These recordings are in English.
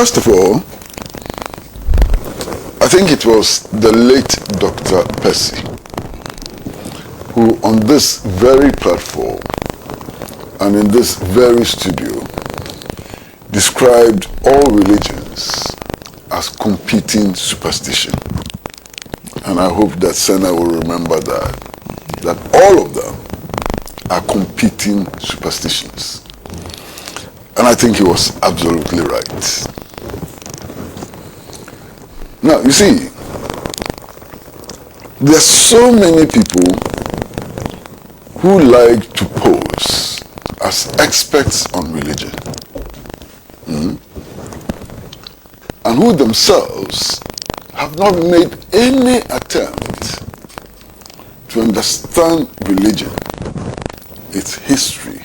First of all, I think it was the late Dr. Percy who on this very platform and in this very studio described all religions as competing superstition. And I hope that Senna will remember that all of them are competing superstitions. And I think he was absolutely right. Now, you see, there are so many people who like to pose as experts on religion, and who themselves have not made any attempt to understand religion, its history,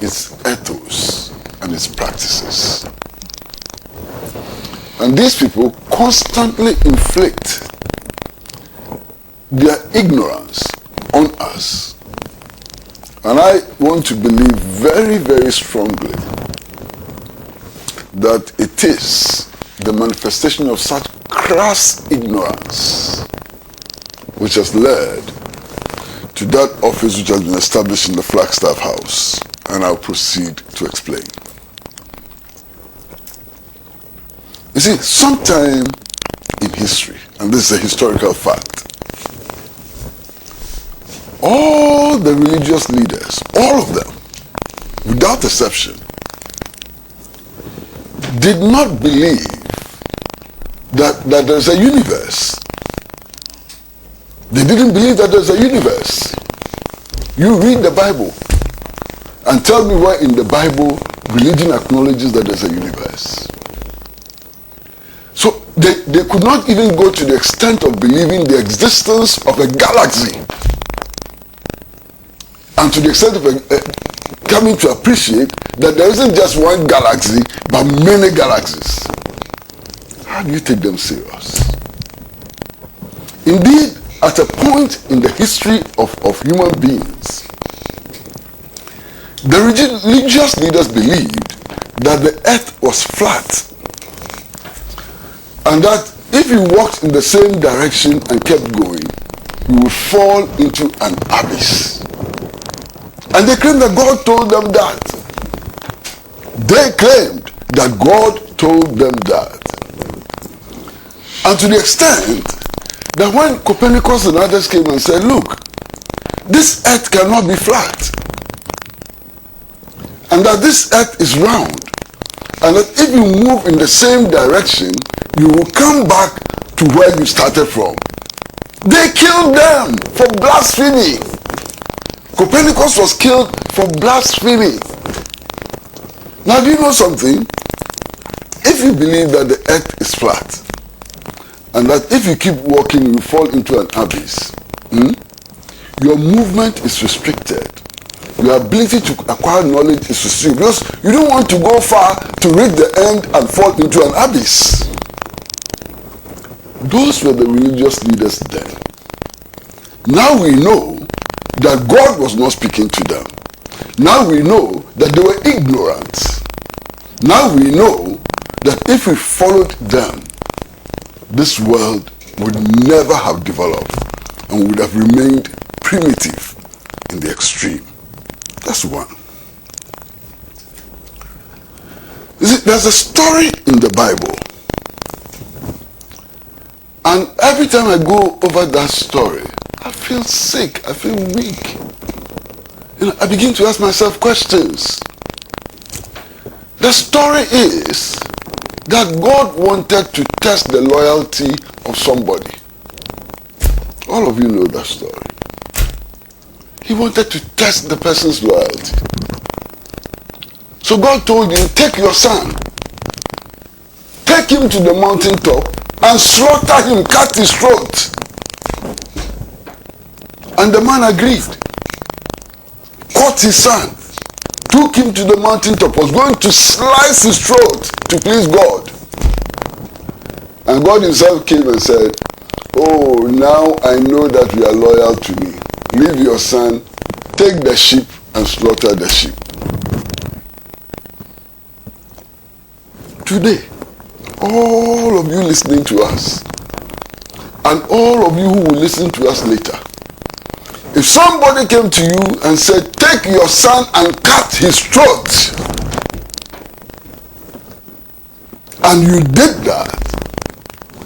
its ethos, and its practices. And these people constantly inflict their ignorance on us. And I want to believe very, very strongly that it is the manifestation of such crass ignorance which has led to that office which has been established in the Flagstaff House. And I'll proceed to explain. You see, sometime in history, and this is a historical fact, all the religious leaders, all of them, without exception, did not believe that there's a universe. They didn't believe that there's a universe. You read the Bible and tell me where in the Bible religion acknowledges that there's a universe. So they could not even go to the extent of believing the existence of a galaxy, and to the extent of coming to appreciate that there isn't just one galaxy but many galaxies. How do you take them serious? Indeed, at a point in the history of human beings, the religious leaders believed that the earth was flat, and that if you walked in the same direction and kept going, you would fall into an abyss. And they claimed that God told them that. They claimed that God told them that. And to the extent that when Copernicus and others came and said, look, this earth cannot be flat, and that this earth is round, and that if you move in the same direction, you will come back to where you started from. They killed them for blasphemy. Copernicus was killed for blasphemy. Now, do you know something? If you believe that the earth is flat, and that if you keep walking, you fall into an abyss, your movement is restricted. Your ability to acquire knowledge is restricted, because you don't want to go far to reach the end and fall into an abyss. Those were the religious leaders then. Now we know that God was not speaking to them. Now we know that they were ignorant. Now we know that if we followed them, this world would never have developed and would have remained primitive in the extreme. That's one. You see, there's a story in the Bible, and every time I go over that story, I feel sick, I feel weak. I begin to ask myself questions. The story is that God wanted to test the loyalty of somebody. All of you know that story. He wanted to test the person's loyalty. So God told him, take your son, take him to the mountaintop and slaughter him, cut his throat. And the man agreed. Caught his son, took him to the mountaintop, was going to slice his throat to please God. And God himself came and said, oh, now I know that you are loyal to me. Leave your son, take the sheep and slaughter the sheep. Today, all of you listening to us, and all of you who will listen to us later, if somebody came to you and said, take your son and cut his throat, and you did that,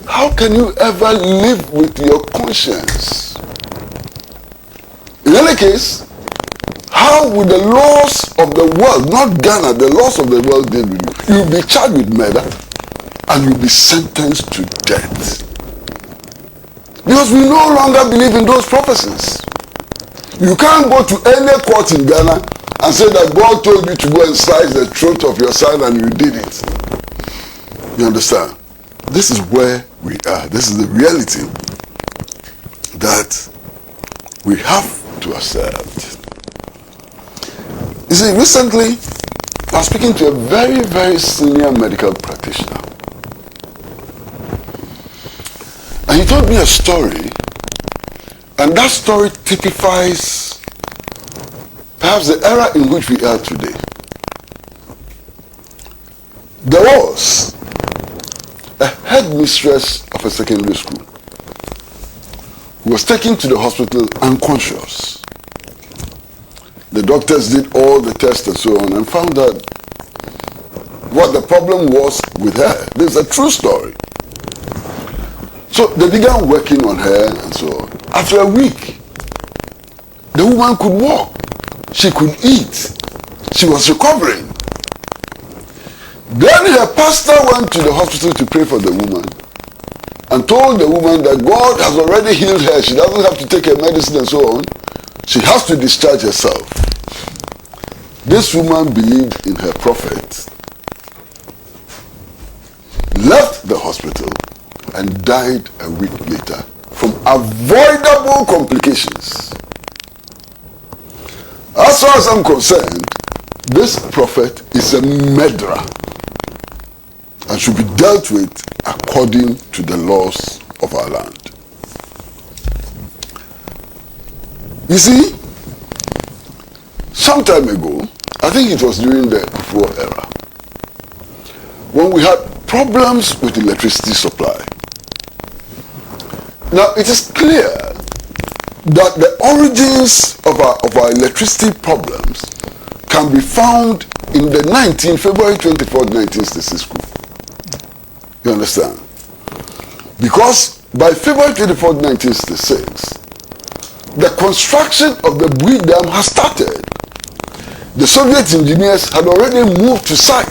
how can you ever live with your conscience? In any case, how would the laws of the world, not Ghana, the laws of the world deal with you? You'll be charged with murder and you'll be sentenced to death. Because we no longer believe in those prophecies. You can't go to any court in Ghana and say that God told you to go and slice the throat of your son and you did it. You understand? This is where we are. This is the reality that we have to accept. You see, recently I was speaking to a very, very senior medical practitioner. And he told me a story, and that story typifies perhaps the era in which we are today. There was a headmistress of a secondary school who was taken to the hospital unconscious. The doctors did all the tests and so on and found out what the problem was with her. This is a true story. So they began working on her and so on. After a week, the woman could walk. She could eat. She was recovering. Then her pastor went to the hospital to pray for the woman and told the woman that God has already healed her. She doesn't have to take her medicine and so on. She has to discharge herself. This woman believed in her prophet, left the hospital, and died a week later from avoidable complications. As far as I'm concerned, this prophet is a murderer and should be dealt with according to the laws of our land. You see, some time ago, I think it was during the Kufuor era, when we had problems with electricity supply. Now, it is clear that the origins of our electricity problems can be found in the February 24, 1966 coup. You understand? Because by February 24, 1966, the construction of the Bui Dam has started. The Soviet engineers had already moved to site.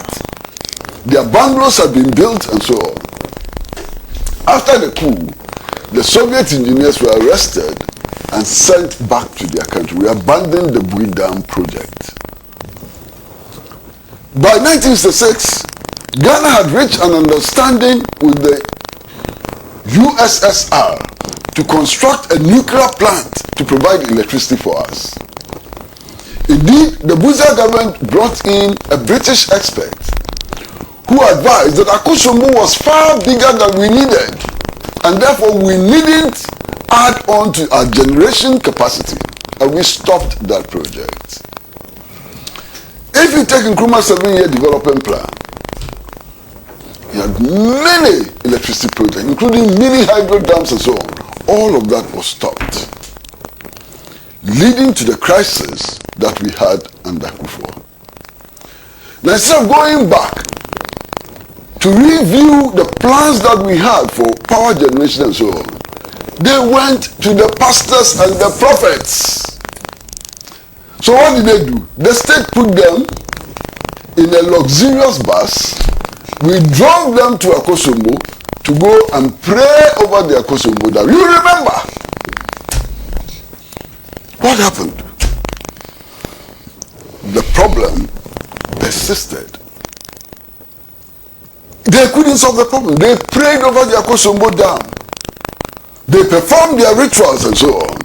Their bungalows had been built and so on. After the coup, the Soviet engineers were arrested and sent back to their country. We abandoned the Bui Dam project. By 1966, Ghana had reached an understanding with the USSR to construct a nuclear plant to provide electricity for us. Indeed, the Buza government brought in a British expert who advised that Akosombo was far bigger than we needed, and therefore we needn't add on to our generation capacity, and we stopped that project. If you take Nkrumah's 7-year development plan, he had many electricity projects, including mini hydro dams and so on. All of that was stopped, leading to the crisis that we had under Kufuor. Now, instead of going back to review the plans that we had for power generation and so on, they went to the pastors and the prophets. So what did they do? The state put them in a luxurious bus. We drove them to Akosombo to go and pray over the Akosombo Dam. You remember? What happened? The problem persisted. They couldn't solve the problem. They prayed over the Akosombo Dam. They performed their rituals and so on.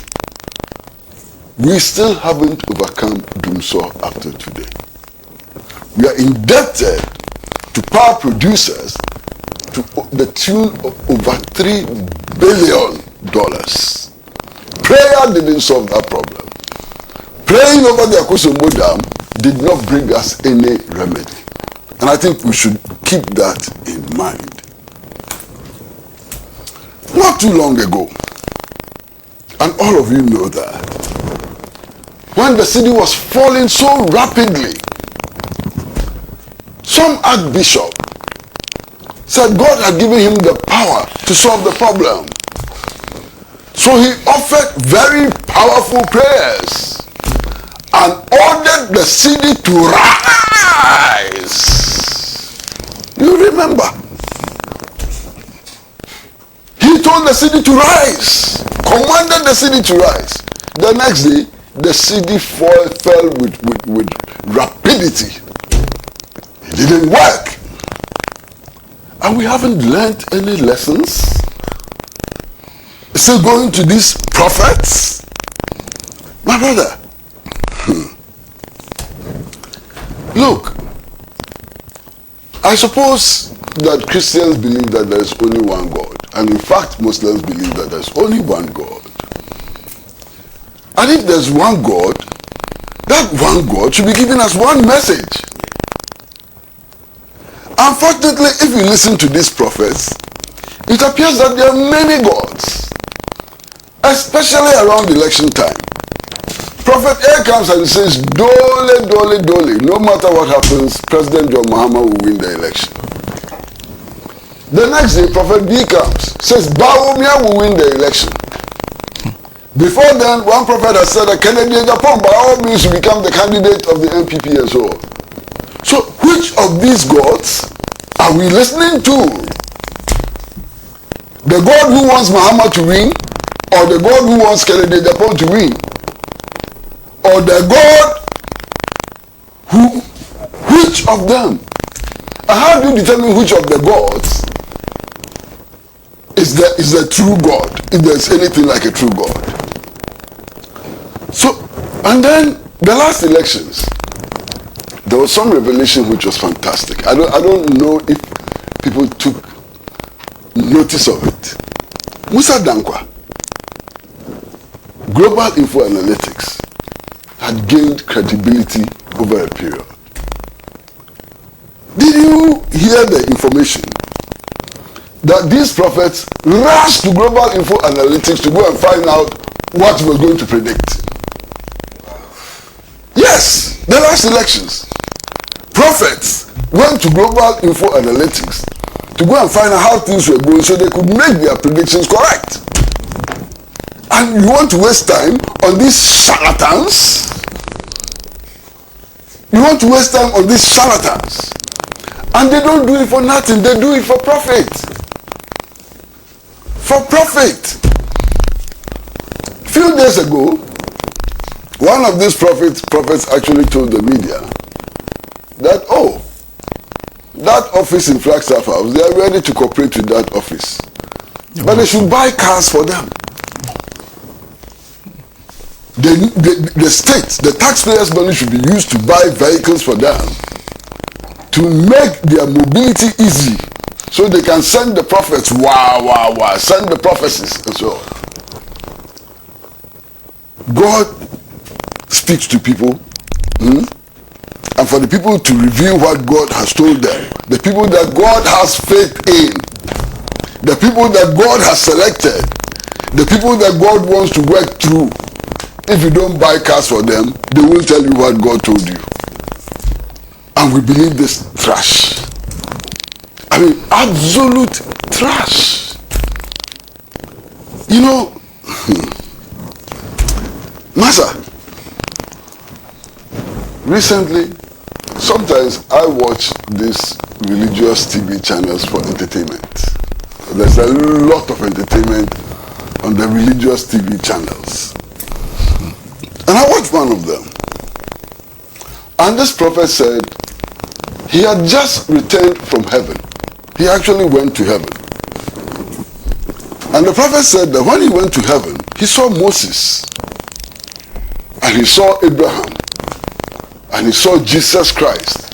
We still haven't overcome Dumsor after today. We are indebted to power producers to the tune of over $3 billion. Prayer didn't solve that problem. Praying over the Akosombo Dam did not bring us any remedy. And I think we should keep that in mind. not too long ago, and all of you know that, when the city was falling so rapidly, some archbishop said God had given him the power to solve the problem. So he offered very powerful prayers and ordered the city to rise. You remember? He told the city to rise, commanded the city to rise. The next day, the city fell with rapidity. It didn't work. And we haven't learned any lessons. Still going to these prophets? My brother, look, I suppose that Christians believe that there is only one God. And in fact, Muslims believe that there is only one God. And if there's one God, that one God should be giving us one message. Unfortunately, if you listen to these prophets, it appears that there are many gods, especially around election time. Prophet A comes and says, dole, dole, dole, no matter what happens, President John Mahama will win the election. The next day, Prophet B comes, says, Bawumia will win the election. Before then, one prophet has said that Kennedy Japan by all means will become the candidate of the NPP and so on. So, which of these gods are we listening to? The God who wants Muhammad to win, or the God who wants Kennedy Japan to win? Or the God who, which of them? And how do you determine which of the gods is the true God, if there's anything like a true God? So, and then the last elections, there was some revelation which was fantastic. I don't know if people took notice of it. Musa Dankwa, Global Info Analytics, had gained credibility over a period. Did you hear the information that these prophets rushed to Global Info Analytics to go and find out what we're going to predict? Yes, the last elections, prophets went to Global Info Analytics to go and find out how things were going so they could make their predictions correct. And you want to waste time on these charlatans? You want to waste time on these charlatans? And they don't do it for nothing, they do it for profit. For profit. A few days ago, one of these prophets actually told the media that, oh, that office in Flagstaff House, they are ready to cooperate with that office. But they should buy cars for them. The state, the taxpayers' money should be used to buy vehicles for them, to make their mobility easy, so they can send the prophets, send the prophecies and so on. God speaks to people, and for the people to reveal what God has told them, the people that God has faith in, the people that God has selected, the people that God wants to work through. If you don't buy cars for them, they will tell you what God told you. And we believe this trash. I mean, absolute trash. You know, Massa, recently, sometimes I watch these religious TV channels for entertainment. There's a lot of entertainment on the religious TV channels. And I watched one of them. And this prophet said he had just returned from heaven. He actually went to heaven. And the prophet said that when he went to heaven, he saw Moses. And he saw Abraham. And he saw Jesus Christ.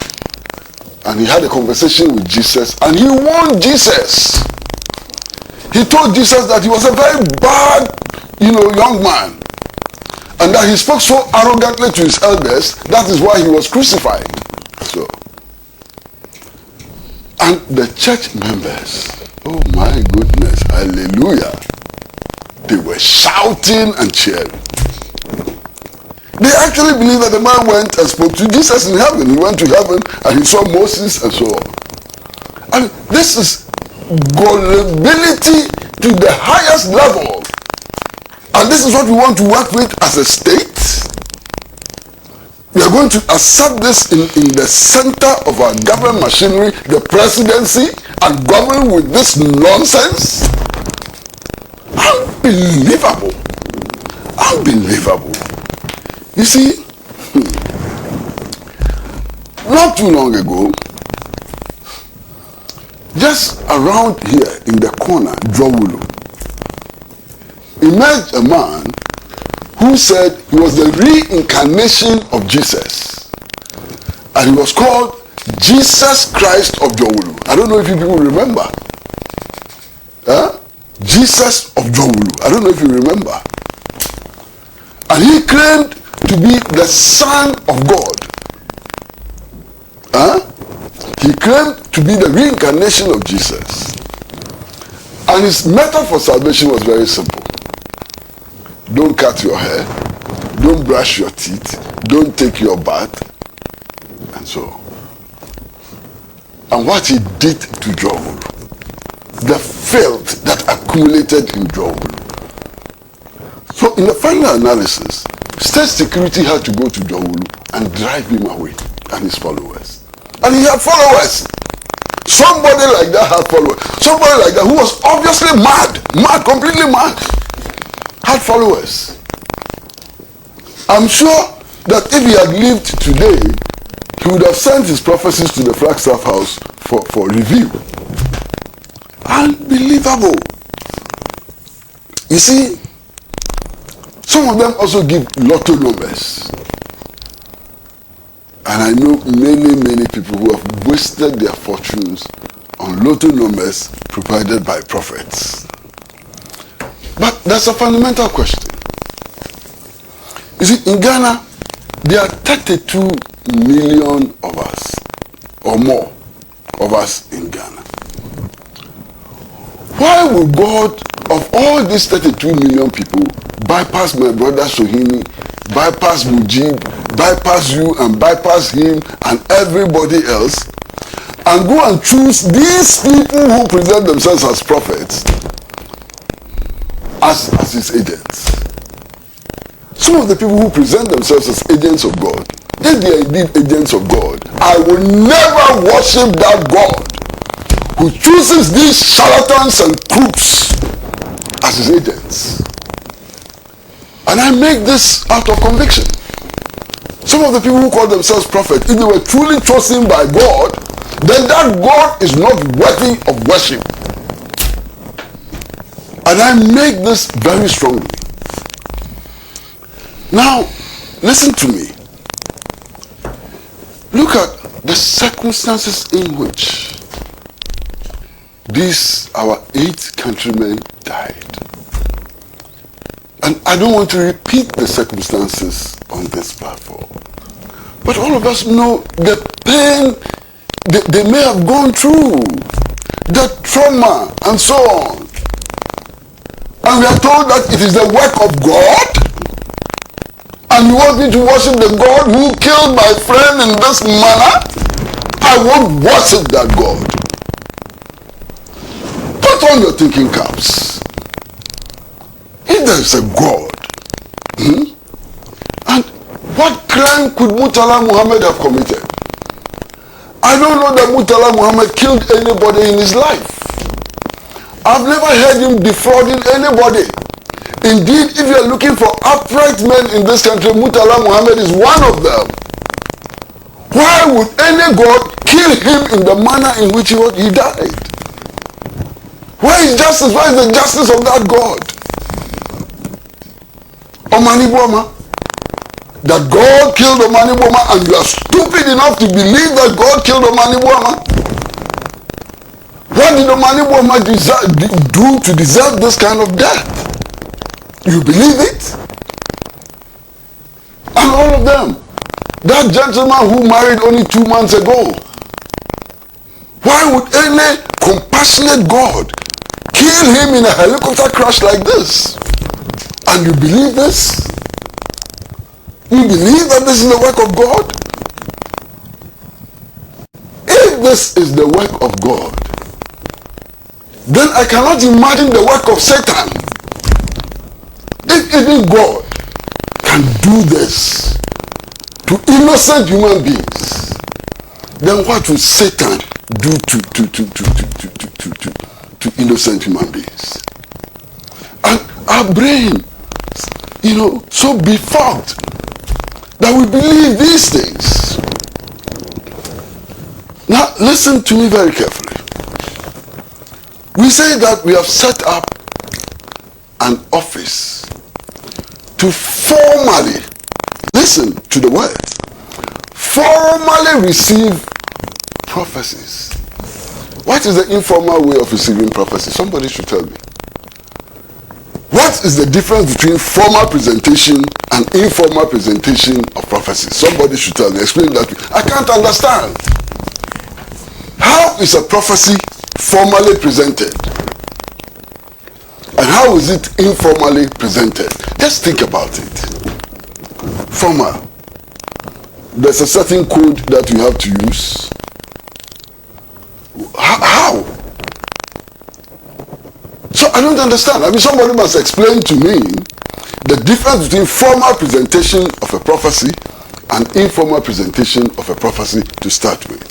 And he had a conversation with Jesus. And he warned Jesus. He told Jesus that he was a very bad, young man. And that he spoke so arrogantly to his elders, that is why he was crucified. So, and the church members Oh my goodness, hallelujah. They were shouting and cheering. They actually believe that the man went and spoke to Jesus in heaven. He went to heaven and he saw Moses and so on. And this is gullibility to the highest level. And this is what we want to work with as a state. We are going to accept this in the center of our government machinery, the presidency, and govern with this nonsense. Unbelievable. Unbelievable. You see, not too long ago, just around here in the corner, Jowulu, emerged a man who said he was the reincarnation of Jesus. And he was called Jesus Christ of Jowulu. I don't know if you people remember. Jesus of Jowulu. I don't know if you remember. And he claimed to be the Son of God. He claimed to be the reincarnation of Jesus. And his method for salvation was very simple. Don't cut your hair, don't brush your teeth, don't take your bath, and so on. And what he did to Jowulu, the filth that accumulated in Jowulu. So in the final analysis, state security had to go to Jowulu and drive him away and his followers. And he had followers. Somebody like that had followers. Somebody like that who was obviously mad, completely mad, had followers. I'm sure that if he had lived today, he would have sent his prophecies to the Flagstaff House for review. Unbelievable. You see, some of them also give lotto numbers. And I know many people who have wasted their fortunes on lotto numbers provided by prophets. But that's a fundamental question. You see, in Ghana, there are 32 million of us, or more of us in Ghana. Why would God, of all these 32 million people, bypass my brother Sohini, bypass Mujib, bypass you and bypass him and everybody else, and go and choose these people who present themselves as prophets as his agents? Some of the people who present themselves as agents of God, if they are indeed agents of God, I will never worship that God who chooses these charlatans and crooks as his agents. And I make this out of conviction. Some of the people who call themselves prophets, if they were truly chosen by God, then that God is not worthy of worship. And I make this very strongly. Now, listen to me. Look at the circumstances in which these, our 8 countrymen died. And I don't want to repeat the circumstances on this platform. But all of us know the pain they may have gone through, the trauma, and so on. And we are told that it is the work of God. And you want me to worship the God who killed my friend in this manner? I won't worship that God. Put on your thinking caps. If there is a God, and what crime could Murtala Muhammad have committed? I don't know that Murtala Muhammad killed anybody in his life. I've never heard him defrauding anybody. Indeed, if you are looking for upright men in this country, Murtala Muhammad is one of them. Why would any God kill him in the manner in which he died? Where is justice? Where is the justice of that God? Omani Boma. That God killed Omani Boma, and you are stupid enough to believe that God killed Omani Boma? What did Omani Boma do to deserve this kind of death? You believe it? And all of them. That gentleman who married only 2 months ago. Why would any compassionate compassionate God kill him in a helicopter crash like this? And you believe this? You believe that this is the work of God? If this is the work of God, then I cannot imagine the work of Satan. If even God can do this to innocent human beings, then what will Satan do to innocent human beings? And our brain, so befogged that we believe these things. Now, listen to me very carefully. We say that we have set up an office to formally, listen to the word, formally receive prophecies. What is the informal way of receiving prophecy? Somebody should tell me. What is the difference between formal presentation and informal presentation of prophecy? Somebody should tell me. Explain that to me. I can't understand. How is a prophecy formally presented? And how is it informally presented? Just think about it. Formal. There's a certain code that you have to use. How? So I don't understand. I mean, somebody must explain to me the difference between formal presentation of a prophecy and informal presentation of a prophecy to start with.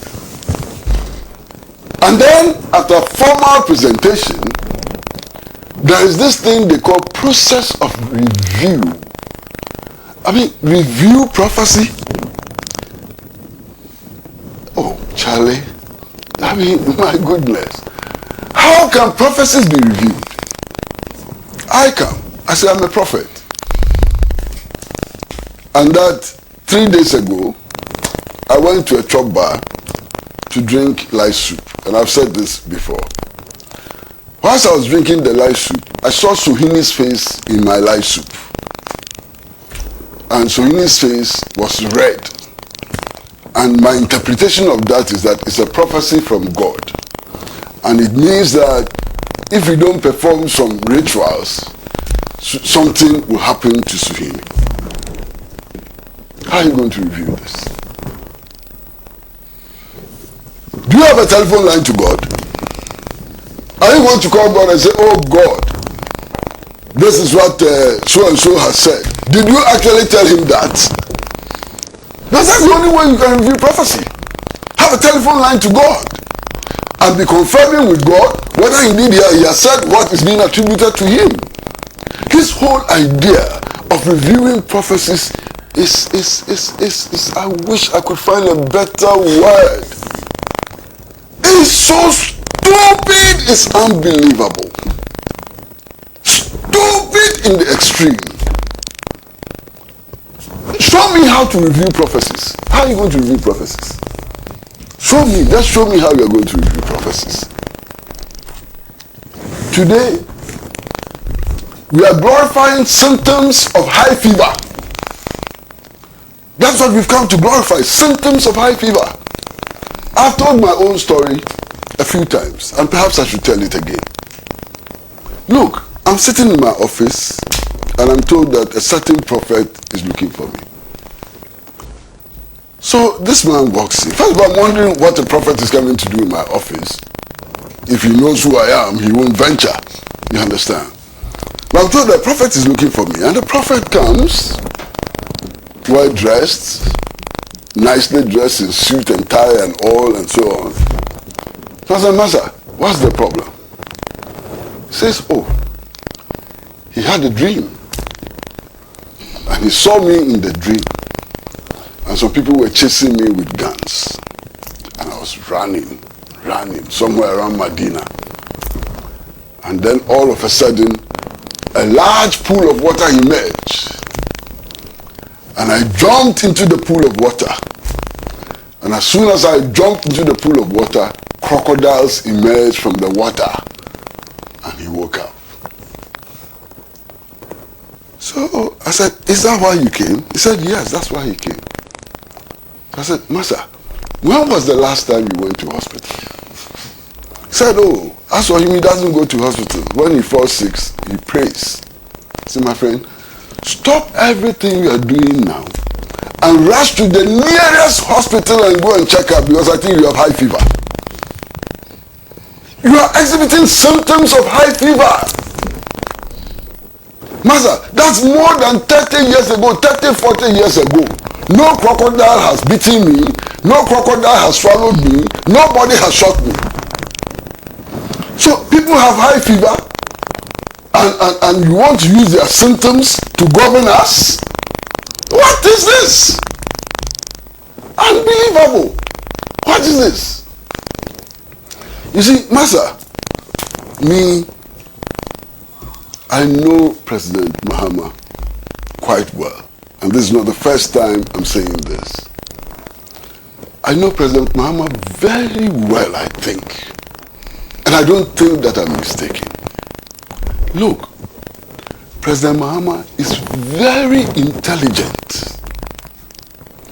And then, after formal presentation, there is this thing they call process of review. I mean, review prophecy? Oh, Charlie. I mean, my goodness. How can prophecies be reviewed? I say I'm a prophet. And that 3 days ago, I went to a chop bar to drink light soup. And I've said this before. Whilst I was drinking the light soup, I saw Sohini's face in my light soup. And Sohini's face was red. And my interpretation of that is that it's a prophecy from God. And it means that if we don't perform some rituals, something will happen to Sohini. How are you going to review this? Do you have a telephone line to God? Are you going to call God and say, oh God, this is what so-and-so has said? Did you actually tell him that? That's the only way you can review prophecy. Have a telephone line to God and be confirming with God whether indeed he has said what is being attributed to him. His whole idea of reviewing prophecies is I wish I could find a better word. It's so stupid, it's unbelievable. Stupid in the extreme. Show me how to review prophecies. How are you going to review prophecies? Show me, just show me how you are going to review prophecies. Today, we are glorifying symptoms of high fever. That's what we've come to glorify, symptoms of high fever. I've told my own story a few times, and perhaps I should tell it again. Look, I'm sitting in my office, and I'm told that a certain prophet is looking for me. So this man walks in. First of all, I'm wondering what the prophet is coming to do in my office. If he knows who I am, he won't venture. You understand? But I'm told the prophet is looking for me, and the prophet comes, well dressed, nicely dressed in suit and tie and all and so on. So I said, Master, what's the problem? He says, oh, he had a dream. And he saw me in the dream. And some people were chasing me with guns. And I was running somewhere around Medina. And then all of a sudden, a large pool of water emerged. And I jumped into the pool of water. And as soon as I jumped into the pool of water, crocodiles emerged from the water. And he woke up. So I said, is that why you came? He said, yes, that's why he came. I said, Master, when was the last time you went to hospital? He said, oh, As for him, he doesn't go to hospital. When he falls sick, he prays. See, my friend, stop everything you are doing now and rush to the nearest hospital and go and check up, because I think you have high fever. You are exhibiting symptoms of high fever. Master, that's more than 30 years ago, 30, 40 years ago. No crocodile has beaten me. No crocodile has swallowed me. Nobody has shot me. So people have high fever and you want to use their symptoms to govern us? What is this? Unbelievable. What is this? You see, Master, me, I know President Mahama quite well. And this is not the first time I'm saying this. I know President Mahama very well, I think. And I don't think that I'm mistaken. Look, President Mahama is very intelligent.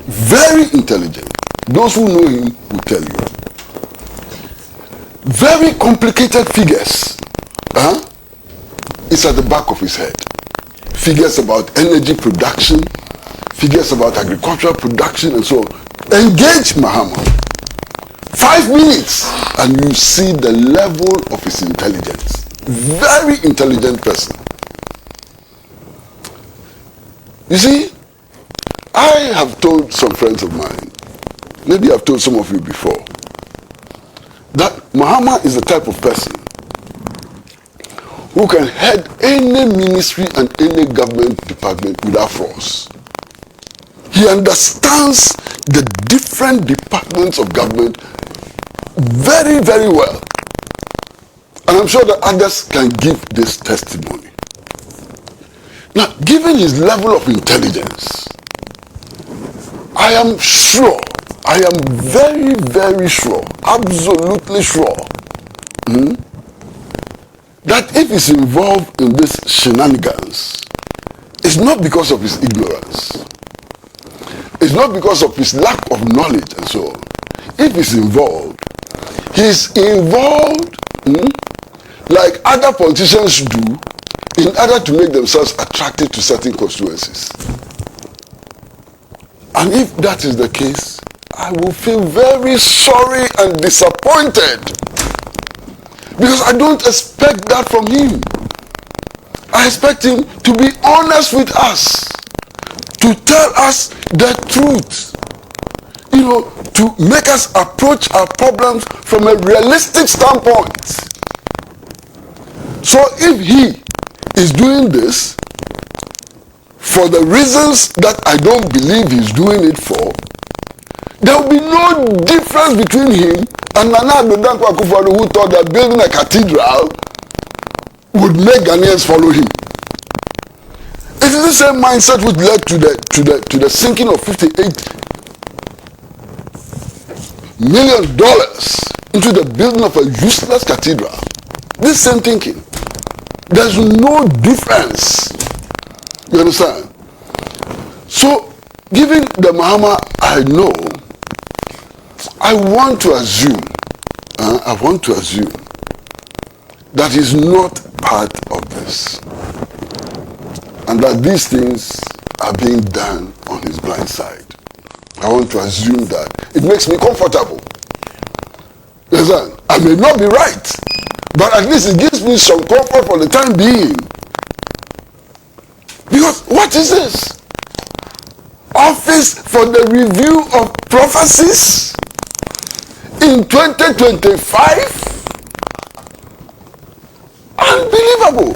Very intelligent. Those who know him will tell you. Very complicated figures. It's at the back of his head. Figures about energy production, figures about agricultural production, and so on. Engage Mahama. 5 minutes and you see the level of his intelligence. Very intelligent person. You see, I have told some friends of mine, maybe I've told some of you before, that Mahama is the type of person who can head any ministry and any government department without force. He understands the different departments of government very, very well. And I'm sure that others can give this testimony. Now, given his level of intelligence, I am sure, I am very, very sure, absolutely sure, that if he's involved in this shenanigans, it's not because of his ignorance. It's not because of his lack of knowledge and so on. If he's involved like other politicians do in order to make themselves attractive to certain constituencies. And if that is the case, I will feel very sorry and disappointed, because I don't expect that from him. I expect him to be honest with us, to tell us the truth, to make us approach our problems from a realistic standpoint. So if he is doing this for the reasons that I don't believe he's doing it for, there will be no difference between him and Nana Addo Akufo-Addo, who thought that building a cathedral would make Ghanaians follow him. It is the same mindset which led to the sinking of $58 million into the building of a useless cathedral. This same thinking. There's no difference. You understand? So, given the Mahama I know, I want to assume that he's not part of this, and that these things are being done on his blind side. I want to assume that. It makes me comfortable. You understand? I may not be right, but at least it gives me some comfort for the time being. Because what is this? Office for the Review of Prophecies in 2025? Unbelievable.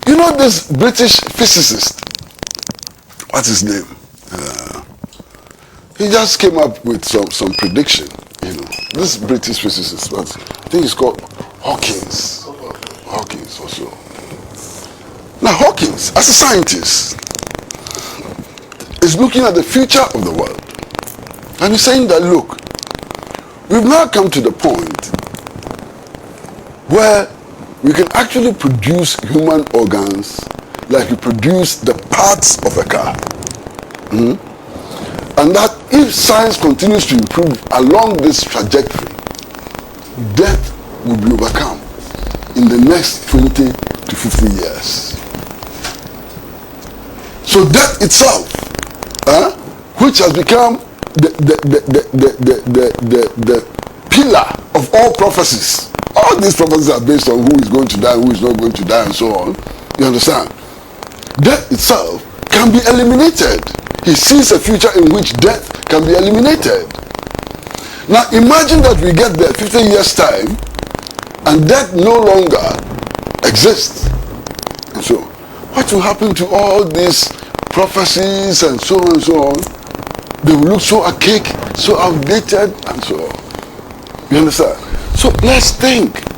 You know this British physicist, what's his name? He just came up with some prediction, This British physicist, I think he's called Hawkins or so. Now Hawkins, as a scientist, is looking at the future of the world. And he's saying that, look, we've now come to the point where we can actually produce human organs like we produce the parts of a car. And that if science continues to improve along this trajectory, death will be overcome. in the next 20 to 50 years. So death itself, which has become the pillar of all prophecies. All these prophecies are based on who is going to die, who is not going to die, and so on. You understand? Death itself can be eliminated. He sees a future in which death can be eliminated. Now imagine that we get there 50 years time and death no longer exists. And so what will happen to all these prophecies and so on and so on? They will look so archaic, so outdated, and so on. You understand? So let's think.